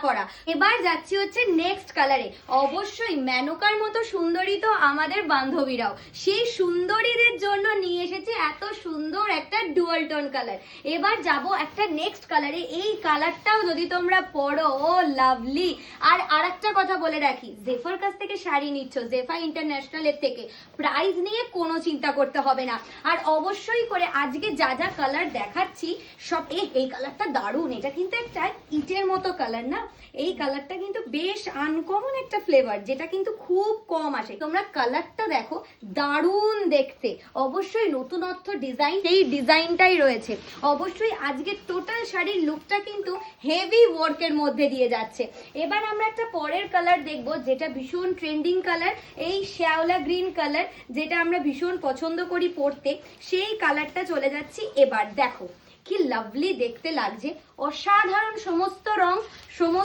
করা। এবার যাচ্ছি হচ্ছে নেক্সট কালারে। অবশ্যই মেনকার মতো সুন্দরী তো আমাদের বান্ধবীরাও, সেই সুন্দরীদের জন্য নিয়ে এসেছে এত সুন্দর একটা ডুয়াল টোন কালার। এবার যাব একটা নেক্সট কালারে। এই কালারটাও যদি তোমরা পরো, ও লাভলি। আর আরেকটা কথা বলে রাখি, জেফার কাছ থেকে শাড়ি নিচ্ছ, জেফা ইন্টারন্যাশনালের থেকে, প্রাইস নিয়ে কোনো চিন্তা করতে হবে না। আর অবশ্যই করে আজকে যা যা কালার দেখাচ্ছি সব, এই কালারটা দারুণ, এটা কিন্তু একটা ইটের মতো কালার না, এই কালারটা কিন্তু বেশ আনকমন একটা ফ্লেভার, যেটা কিন্তু খুব কম আসে। তোমরা কালারটা দেখো, দারুণ দেখতে। অবশ্যই নতুনত্ব ডিজাইন, এই ডিজাইনটাই রয়েছে। অবশ্যই আজকে টোটাল শাড়ির লুকটা কিন্তু হেভি ওয়ার্কের মধ্যে দিয়ে যাচ্ছে। এবার আমরা একটা পরের কালার দেখবো, যেটা ভীষণ ট্রেন্ডিং কালার, এই শ্যাওলা গ্রিন কালার, যেটা আমরা ভীষণ পছন্দ করি পরতে, সেই কালারটা চলে যাচ্ছি। এবার দেখো কি লাভলি দেখতে লাগছে, অসাধারণ সমস্ত রং, সমস্ত